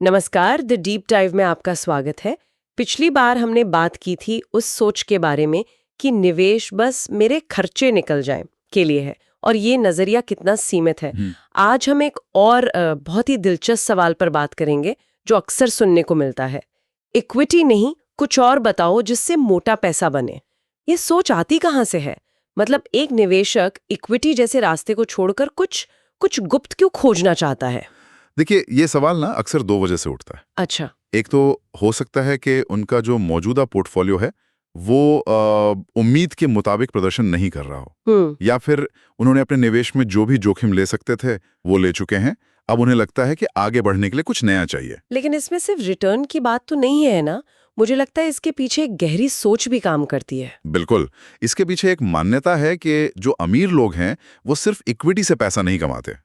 नमस्कार, the deep dive में आपका स्वागत है। पिछली बार हमने बात की थी उस सोच के बारे में कि निवेश बस मेरे खर्चे निकल जाएं के लिए है और ये नजरिया कितना सीमित है। आज हम एक और बहुत ही दिलचस्प सवाल पर बात करेंगे जो अक्सर सुनने को मिलता है। इक्विटी नहीं, कुछ और बताओ जिससे मोटा पैसा बने। ये सोच आती कहाँ से है? मतलब एक निवेशक इक्विटी जैसे रास्ते को छोड़कर कुछ गुप्त क्यों खोजना चाहता है? देखिए, ये सवाल ना अक्सर दो वजह से उठता है। अच्छा। एक तो हो सकता है कि उनका जो मौजूदा पोर्टफोलियो है वो उम्मीद के मुताबिक प्रदर्शन नहीं कर रहा हो, या फिर उन्होंने अपने निवेश में जो भी जोखिम ले सकते थे वो ले चुके हैं। अब उन्हें लगता है कि आगे बढ़ने के लिए कुछ नया चाहिए। लेकिन इसमें सिर्फ रिटर्न की बात तो नहीं है ना? मुझे लगता है इसके पीछे एक गहरी सोच भी काम करती है। बिल्कुल, इसके पीछे एक मान्यता है कि जो अमीर लोग हैं वो सिर्फ इक्विटी से पैसा नहीं कमाते,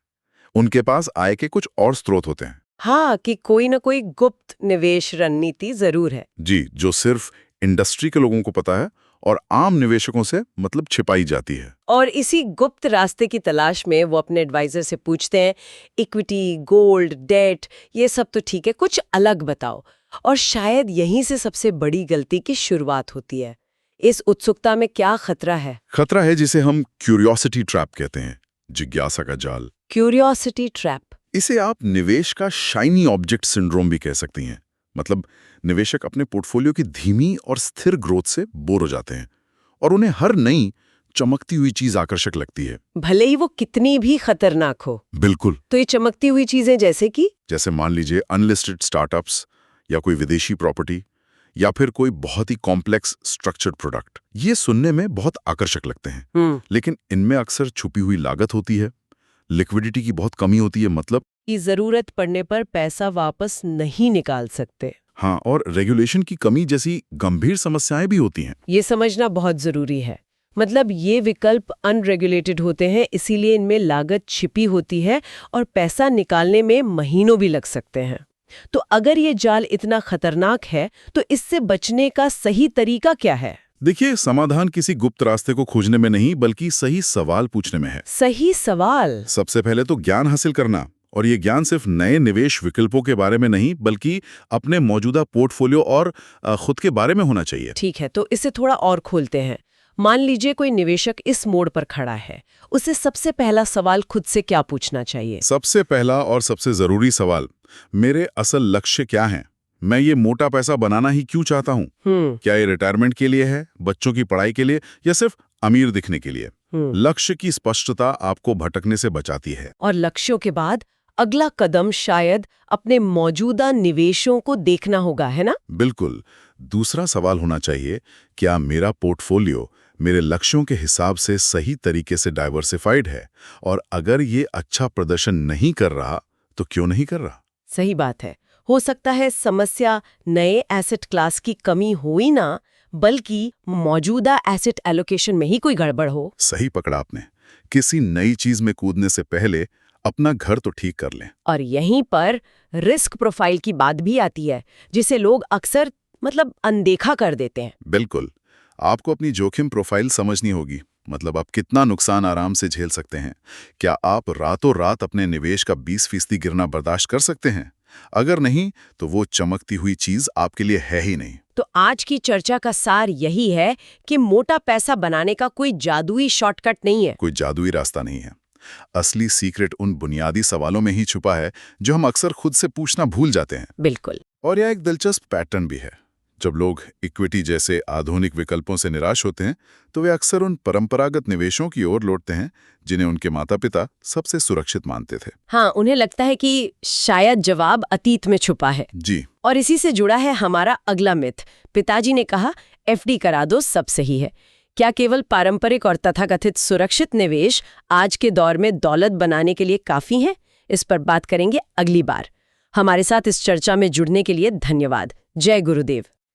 उनके पास आय के कुछ और स्रोत होते हैं। हाँ, कि कोई ना कोई गुप्त निवेश रणनीति जरूर है। जी, जो सिर्फ इंडस्ट्री के लोगों को पता है और आम निवेशकों से मतलब छिपाई जाती है। और इसी गुप्त रास्ते की तलाश में वो अपने एडवाइजर से पूछते हैं, इक्विटी, गोल्ड, डेट, ये सब तो ठीक है, कुछ अलग बताओ। और शायद यहीं से सबसे बड़ी गलती की शुरुआत होती है। इस उत्सुकता में क्या खतरा है? खतरा है जिसे हम क्यूरियोसिटी ट्रैप कहते हैं, जिज्ञासा का जाल। Curiosity trap. इसे आप निवेश का शाइनी ऑब्जेक्ट सिंड्रोम भी कह सकती हैं। मतलब निवेशक अपने पोर्टफोलियो की धीमी और स्थिर ग्रोथ से बोर हो जाते हैं और उन्हें हर नई चमकती हुई चीज आकर्षक लगती है, भले ही वो कितनी भी खतरनाक हो। बिल्कुल। तो ये चमकती हुई चीजें जैसे मान लीजिए अनलिस्टेड स्टार्टअप्स या कोई विदेशी प्रॉपर्टी या फिर कोई बहुत ही कॉम्प्लेक्स स्ट्रक्चर्ड प्रोडक्ट, ये सुनने में बहुत आकर्षक लगते हैं। लेकिन इनमें अक्सर छुपी हुई लागत होती है, लिक्विडिटी की बहुत कमी होती है, मतलब की जरूरत पड़ने पर पैसा वापस नहीं निकाल सकते। हाँ, और रेगुलेशन की कमी जैसी गंभीर समस्याएं भी होती हैं। ये समझना बहुत जरूरी है। मतलब ये विकल्प अनरेगुलेटेड होते हैं, इसीलिए इनमें लागत छिपी होती है और पैसा निकालने में महीनों भी लग सकते हैं। तो अगर ये जाल इतना खतरनाक है तो इससे बचने का सही तरीका क्या है? देखिए, समाधान किसी गुप्त रास्ते को खोजने में नहीं बल्कि सही सवाल पूछने में है। सही सवाल? सबसे पहले तो ज्ञान हासिल करना, और ये ज्ञान सिर्फ नए निवेश विकल्पों के बारे में नहीं बल्कि अपने मौजूदा पोर्टफोलियो और खुद के बारे में होना चाहिए। ठीक है, तो इसे थोड़ा और खोलते हैं। मान लीजिए कोई निवेशक इस मोड़ पर खड़ा है, उसे सबसे पहला सवाल खुद से क्या पूछना चाहिए? सबसे पहला और सबसे जरूरी सवाल, मेरे असल लक्ष्य क्या हैं? मैं ये मोटा पैसा बनाना ही क्यों चाहता हूँ? क्या ये रिटायरमेंट के लिए है, बच्चों की पढ़ाई के लिए, या सिर्फ अमीर दिखने के लिए? लक्ष्य की स्पष्टता आपको भटकने से बचाती है। और लक्ष्यों के बाद अगला कदम शायद अपने मौजूदा निवेशों को देखना होगा, है ना? बिल्कुल। दूसरा सवाल होना चाहिए, क्या मेरा पोर्टफोलियो मेरे लक्ष्यों के हिसाब से सही तरीके से डाइवर्सिफाइड है? और अगर ये अच्छा प्रदर्शन नहीं कर रहा तो क्यों नहीं कर रहा? सही बात है। हो सकता है समस्या नए एसेट क्लास की कमी हो ही ना, बल्कि मौजूदा एसेट एलोकेशन में ही कोई गड़बड़ हो। सही पकड़ा आपने। किसी नई चीज में कूदने से पहले अपना घर तो ठीक कर लें। और यहीं पर रिस्क प्रोफाइल की बात भी आती है, जिसे लोग अक्सर अनदेखा कर देते हैं। बिल्कुल, आपको अपनी जोखिम प्रोफाइल समझनी होगी। मतलब आप कितना नुकसान आराम से झेल सकते हैं। क्या आप रातों रात अपने निवेश का 20% गिरना बर्दाश्त कर सकते हैं? अगर नहीं तो वो चमकती हुई चीज आपके लिए है ही नहीं। तो आज की चर्चा का सार यही है कि मोटा पैसा बनाने का कोई जादुई शॉर्टकट नहीं है, कोई जादुई रास्ता नहीं है। असली सीक्रेट उन बुनियादी सवालों में ही छुपा है जो हम अक्सर खुद से पूछना भूल जाते हैं। बिल्कुल। और यह एक दिलचस्प पैटर्न भी है। जब लोग इक्विटी जैसे आधुनिक विकल्पों से निराश होते हैं तो वे अक्सर उन परंपरागत निवेशों की ओर लौटते हैं जिन्हें उनके माता पिता सबसे सुरक्षित मानते थे। हाँ, उन्हें लगता है कि शायद जवाब अतीत में छुपा है। जी। और इसी से जुड़ा है हमारा अगला मिथ। पिताजी ने कहा एफडी करा दो, सब सही है। क्या केवल पारंपरिक और तथाकथित सुरक्षित निवेश आज के दौर में दौलत बनाने के लिए काफी हैं? इस पर बात करेंगे अगली बार। हमारे साथ इस चर्चा में जुड़ने के लिए धन्यवाद। जय गुरुदेव।